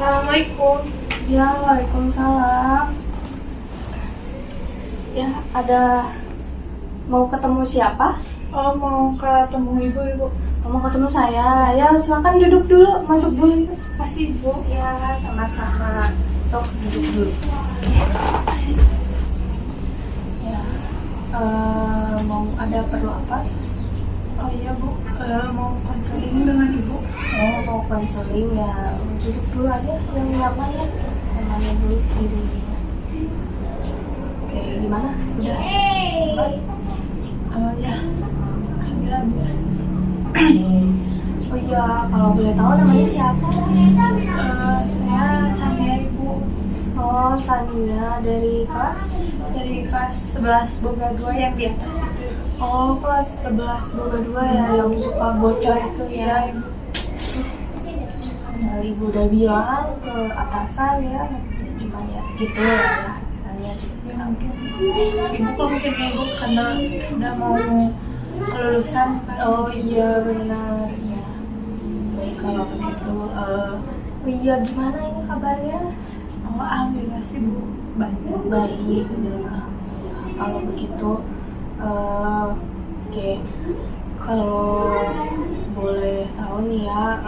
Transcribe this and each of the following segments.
Assalamualaikum. Ya, waalaikumsalam. Ya, ada mau ketemu siapa? Oh, mau ketemu ibu. Mau ketemu saya. Ya, silakan duduk dulu, masuk dulu. Kasih ibu. Ya, sama-sama. Sok duduk dulu. Kasih. Ya, mau ada perlu apa? Oh iya bu, mau konseling dengan ibu. Oh, mau konseling ya. Duduk dulu aja, yang nyaman ya. Namanya dulu diri. Oke, gimana? Udah? Baik. Ya, alhamdulillah bu. Oh iya, kalau boleh tahu namanya siapa? Saya Sania ibu, Oh, Sania dari kelas? dari kelas 11 Boga 2 yang di atas itu. Oh, kelas 11 Boga 2 ya, yang suka bocor itu ya. Iya ibu. Ya, ibu udah bilang ke atasan ya, gimana ya, gitu ya, Sania. Ya mungkin ibu kalau mungkin ibu karena udah mau kelulusan kan. Oh iya, benar ya. Baik kalau begitu, oh iya, gimana ini kabarnya? Oh, alhamdulillah sih bu, baik. Baik, gitu. Kalau begitu, oke. Kalau boleh tahu nih ya,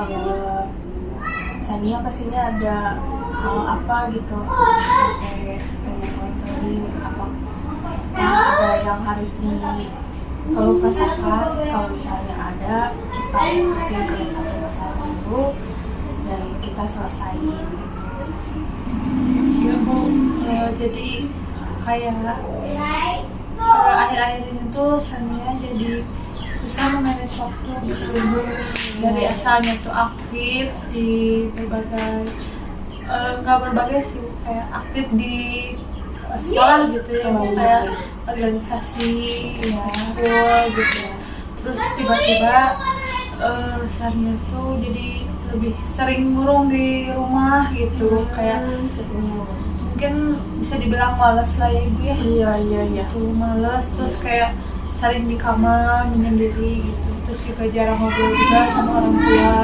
Sania kesini ada hal apa gitu sampai pengen konseling apa? Ada yang harus kalau kesahkan, kalau misalnya ada, kita pusing ke satu masalah dulu dan kita selesaiin gitu. Ya bu, jadi kayak akhir-akhir ini tuh Sania jadi susah memanage waktu gitu bu. Dari asalnya tuh aktif di berbagai nggak berbagai sih, kayak aktif di sekolah gitu ya, kayak organisasi ya, school gitu ya. Terus tiba-tiba Sania tuh jadi lebih sering ngurung di rumah gitu, kayak mungkin bisa dibilang malas lah ya ibu ya. Iya. Tuh males, terus kayak sering di kamar menyendiri gitu, terus juga jarang ngobrol juga sama orang tua.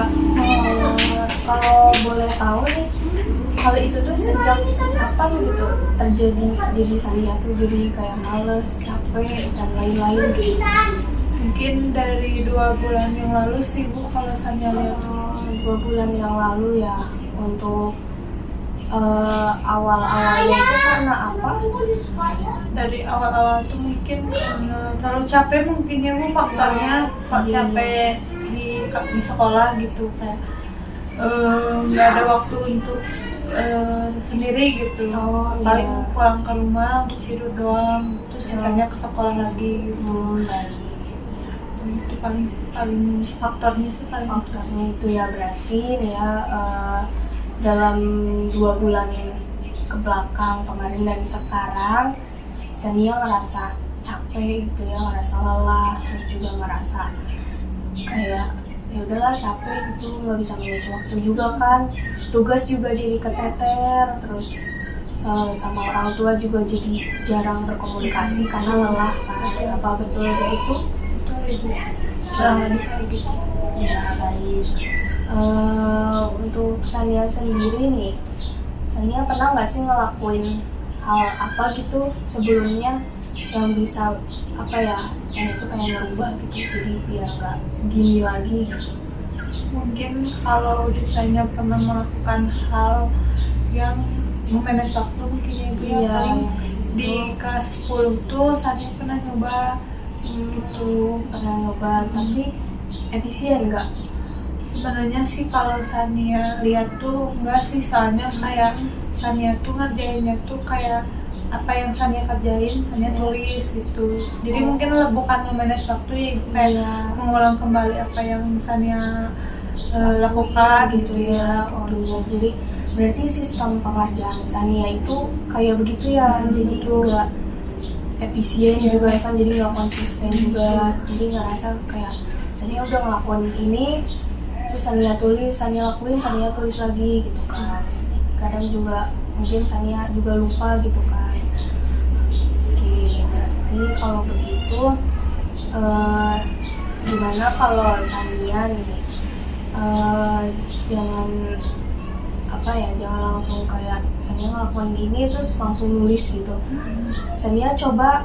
Kalau boleh tahu nih, hal itu tuh sejak kapan gitu terjadi diri Sania tuh jadi kayak males, capek dan lain-lain gitu? Mungkin dari 2 bulan yang lalu sih bu, kalau Sania lihat. 2 bulan yang lalu ya. Untuk awal-awalnya itu karena apa? Dari awal-awal tuh mungkin karena terlalu capek mungkin ya bu, faktornya capek di sekolah gitu, kayak nggak ada waktu untuk sendiri gitu. Paling Iya. pulang ke rumah untuk tidur doang, terus sisanya ke sekolah lagi gitu. Baik. Itu paling faktornya sih, paling Faktornya itu ya, berarti nih ya, dalam 2 bulan ke belakang kemarin dan sekarang Sania ngerasa capek gitu ya, ngerasa lelah, terus juga ngerasa kayak ya udahlah capek gitu, nggak bisa manage waktu juga kan, tugas juga jadi keteter, terus sama orang tua juga jadi jarang berkomunikasi karena lelah kan. Apa betul begitu? ibu kayak gitu. Ya, baik. Untuk Sania sendiri nih, Sania pernah nggak sih ngelakuin hal apa gitu sebelumnya yang bisa apa ya, Sania tuh pengen ngerubah gitu jadi biar nggak gini lagi gitu? Mungkin kalau ditanya pernah melakukan hal yang memanage waktu mungkin ya ibu ya, paling di kelas 10 tuh Sania pernah nyoba gitu. Pernah nyoba, tapi efisien nggak? Sebenarnya sih kalau Sania lihat tuh enggak sih, soalnya kayak Sania tuh ngerjainnya tuh kayak apa yang Sania kerjain Sania tulis gitu. Jadi mungkin bukan memanage waktu ya, kayak mengulang kembali apa yang Sania lakukan gitu ya. Oh iya, jadi berarti sistem pengerjaan Sania itu kayak begitu ya, jadi nggak efisien juga kan, jadi nggak konsisten juga, jadi ngerasa kayak Sania udah ngelakuin ini terus Sania tulis, Sania lakuin, Sania tulis lagi gitu kan. Kadang juga mungkin Sania juga lupa gitu kan. Oke, berarti kalau begitu gimana kalau Sania nih jangan apa ya, jangan langsung kayak Sania ngelakuin ini terus langsung nulis gitu. Sania coba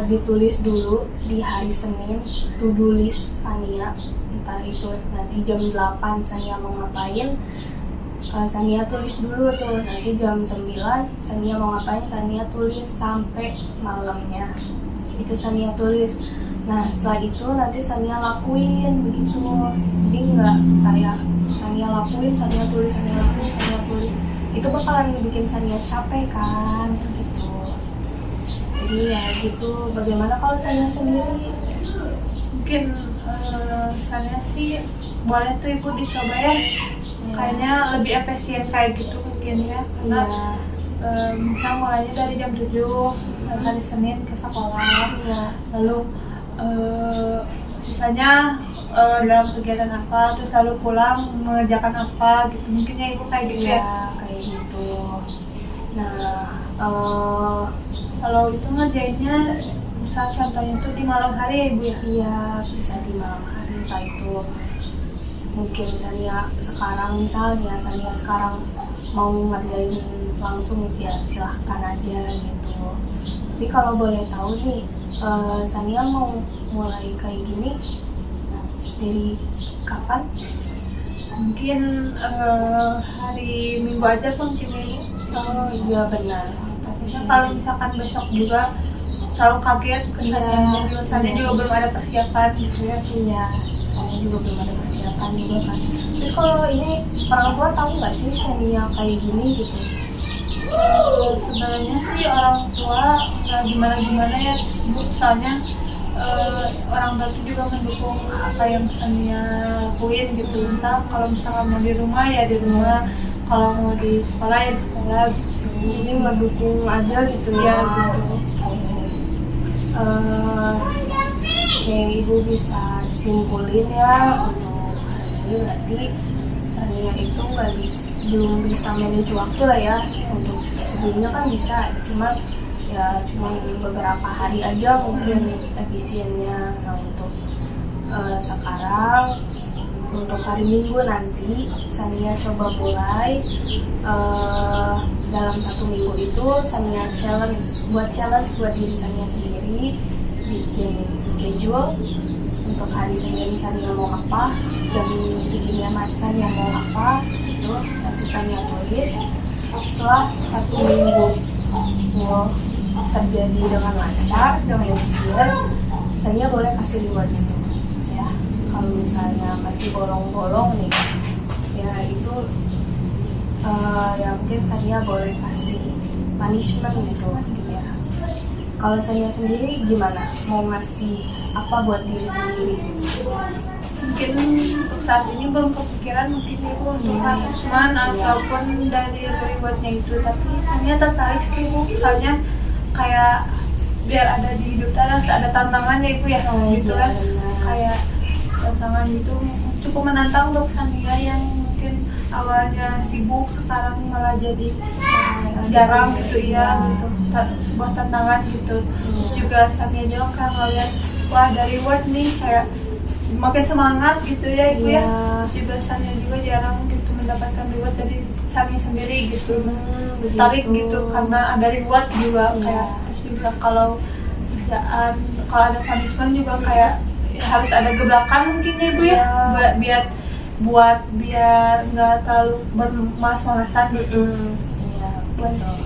ditulis dulu di hari Senin, to-do list Sania, entah itu nanti jam 8 Sania mau ngapain, Sania tulis dulu tuh. Nanti jam 9 Sania mau ngapain, Sania tulis sampai malamnya, itu Sania tulis. Nah setelah itu nanti Sania lakuin begitu, jadi nggak kayak Sania lakuin, Sania tulis, Sania lakuin, Sania tulis, itu bakalan bikin Sania capek kan gitu. Jadi ya gitu. Bagaimana kalau Sania sendiri? Mungkin saya sih boleh tuh ibu dicoba ya. Kayaknya lebih efisien kayak gitu mungkin ya, karena misal mulainya dari jam 7 hari Senin ke sekolah, lalu sisanya dalam kegiatan apa, terus lalu pulang mengerjakan apa gitu, mungkin ya ibu kayak gitu ya. Kayak gitu. Nah kalau itu ngerjainnya misal contohnya tuh di malam hari ya ibu ya. iya bisa di malam hari, entah itu mungkin Sania sekarang mau ngerjain langsung ya silahkan aja gitu. Tapi kalau boleh tahu nih, Sania mau mulai kayak gini dari kapan? Mungkin hari Minggu aja pun mungkin ibu. Oh iya benar. Kalau misalkan besok juga selalu kaget kesannya, Sania juga belum ada persiapan gitu ya. Iya, Sania juga belum ada persiapan juga kan. Terus kalau ini orang tua tahu nggak sih Sania kayak gini gitu? Sebenarnya sih orang tua nggak gimana ya Bu, soalnya orang tua itu juga mendukung apa yang Sania lakuin gitu. Misal kalau misalkan mau di rumah ya di rumah, kalau mau di sekolah ya di sekolah gitu. Jadi mendukung aja gitu ya. Gitu. Oke, ibu bisa simpulin ya untuk hari ini berarti Sania itu belum bisa manage waktu lah ya. Untuk sebelumnya kan bisa, cuma beberapa hari aja mungkin efisiennya. Nah untuk sekarang, untuk hari Minggu nanti Sania coba mulai dalam 1 minggu itu Sania challenge buat diri Sania sendiri, bikin schedule untuk hari Senin Sania mau apa, jam segini Sania mau apa, itu nanti Sania tulis. Setelah 1 minggu mau terjadi dengan lancar, dengan efisien, Sania boleh kasih reward ya. Kalau misalnya masih bolong-bolong nih ya, itu ya mungkin Sania boleh kasih punishment gitu ya. Kalau Sania sendiri gimana? Mau ngasih apa buat diri sendiri? Mungkin untuk saat ini belum kepikiran mungkin ibu untuk punishment ataupun dari rewardnya itu, tapi Sania tertarik sih bu, soalnya kayak biar ada di hidup harus ada tantangan ya ibu ya, gitu kan. Kayak tantangan itu cukup menantang untuk Sania yang mungkin awalnya sibuk sekarang malah jadi jarang gitu ya, gitu. Sebuah tantangan gitu. Juga Sania juga kan ngeliat wah dari reward nih kayak makin semangat gitu ya ibu ya. Juga Sania juga jarang gitu mendapatkan reward dari Sania sendiri gitu. Tarik gitu karena ada reward juga kayak. Terus juga kalau kerjaan, kalau ada punishment juga kayak harus ada gebrakan mungkin ya ibu ya, biar nggak terlalu bermalas-malasan gitu. Iya betul.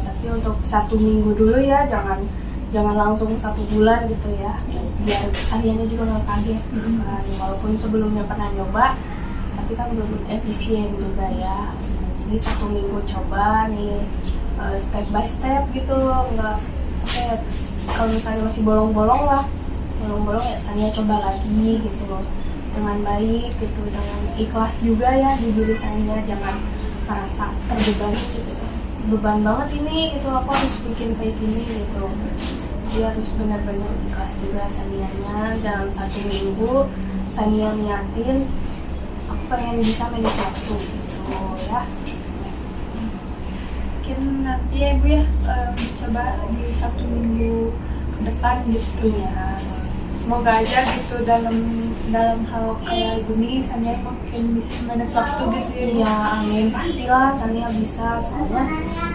Tapi untuk 1 minggu dulu ya, jangan langsung 1 bulan gitu ya, biar Sanianya juga nggak kaget gitu kan. Walaupun sebelumnya pernah nyoba tapi kan belum efisien juga ya. Jadi 1 minggu coba nih, step by step gitu, nggak kalau misalnya masih bolong-bolong ya Sania coba lagi gitu dengan baik gitu, dengan ikhlas juga ya di diri Sania, jangan merasa terbeban gitu, beban banget ini gitu, aku harus bikin kayak gini gitu. Dia harus benar-benar ikhlas juga Sanianya. Dalam 1 minggu Sania niatin aku pengen bisa manage waktu gitu ya. Mungkin nanti ya ibu ya coba di 1 minggu ke depan gitu ya, semoga aja gitu dalam hal kayak gini Sania makin bisa manage waktu gitu ya. Iya, amin, pastilah Sania bisa. Soalnya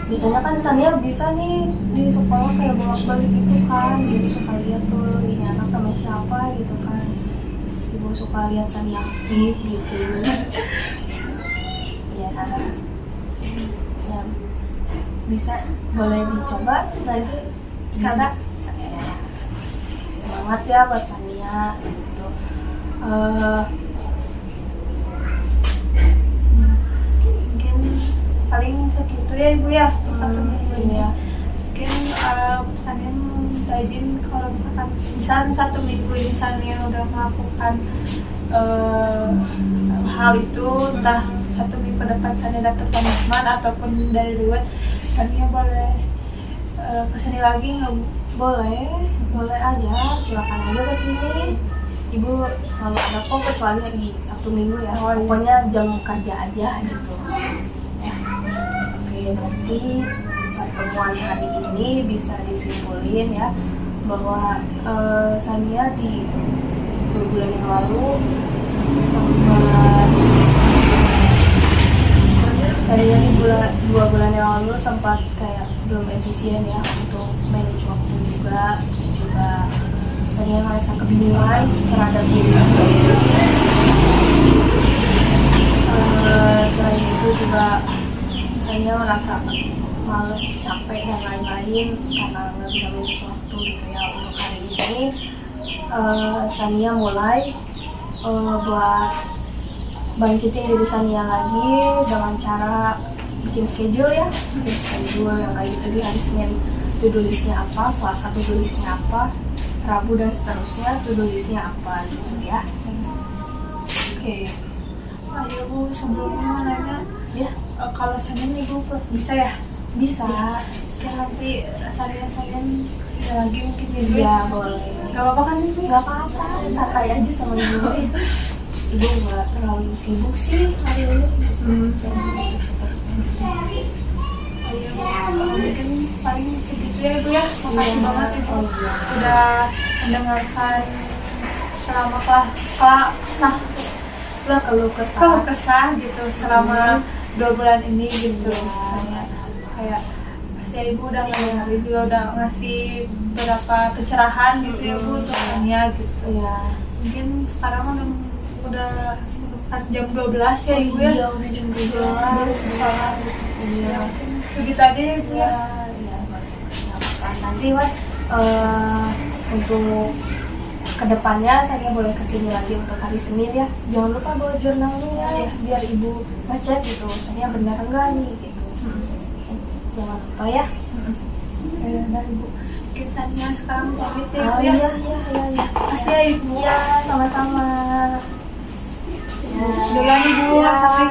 biasanya kan Sania bisa nih di sekolah kayak bolak-balik gitu kan. Ibu suka lihat tuh ini anak namanya siapa gitu kan. Ibu suka lihat Sania aktif gitu. Ya, ya bisa, boleh dicoba nanti. Bisa. Ya, semangat ya buat Sania gitu. Mungkin paling segitu ya ibu ya untuk satu minggu ini. Iya. Mungkin Sania minta izin kalau misalkan satu minggu ini Sania udah melakukan hal itu, entah satu minggu ke depan Sania dapat punishment ataupun dari reward, Sania boleh kesini lagi nggak bu? Boleh aja, silakan aja ke sini. Ibu selalu ada kok, kecuali di Sabtu Minggu ya. Oh, iya. Pokoknya jam kerja aja gitu. Ya. Oke, berarti pertemuan hari ini bisa disimpulin ya bahwa Sania di 2 bulan yang lalu sempat Sania di 2 bulan yang lalu sempat kayak belum efisien ya untuk manage waktu juga, terus juga Sania merasa kebingungan terhadap diri sendiri. Selain itu juga Sania merasa males, capek dan lain-lain karena nggak bisa manage waktu gitu ya. Untuk hari ini Sania mulai buat bangkitin diri Sania lagi dengan cara bikin schedule yang kayak gitu. Di hari Senin to-do listnya apa, Selasa to-do listnya apa, Rabu dan seterusnya to-do listnya apa gitu ya. Oke. Ayo bu, sebelumnya mau nanya Ya, kalau Senin ibu bisa ya? bisa. Sekian nanti Sanian kesini lagi mungkin ya ibu. Ya boleh. Gak apa-apa kan ibu? Nggak apa-apa, santai aja sama ibu. Ibu nggak terlalu sibuk sih hari ini. Jadi seperti Mungkin paling segitu ya ibu ya. Makasih Iya. banget ibu Oh, iya. udah mendengarkan selama keluh kesah. kesah gitu selama 2 bulan ini gitu. Iya. Kayak pasti ibu udah ngajarin juga, udah ngasih beberapa pencerahan gitu ya bu untuk Sania gitu. Iya. Mungkin sekarang udah kan jam 12 ya ibu ya. Iya, udah jam 12. Iya. Ya, mungkin segitu aja ya ibu ya. Iya, boleh. Nanti untuk kedepannya saya boleh kesini lagi untuk hari Senin ya. Jangan lupa bawa jurnalnya ya, Iya. biar ibu ngecek gitu, saya benar enggak nih gitu. Jangan lupa ya. Dari ibu mungkin Sania sekarang pamit ya Oh ibu ya. iya. Makasih ya ibu. Iya, sama-sama. Ya. Duluan ibu, Iya. sampai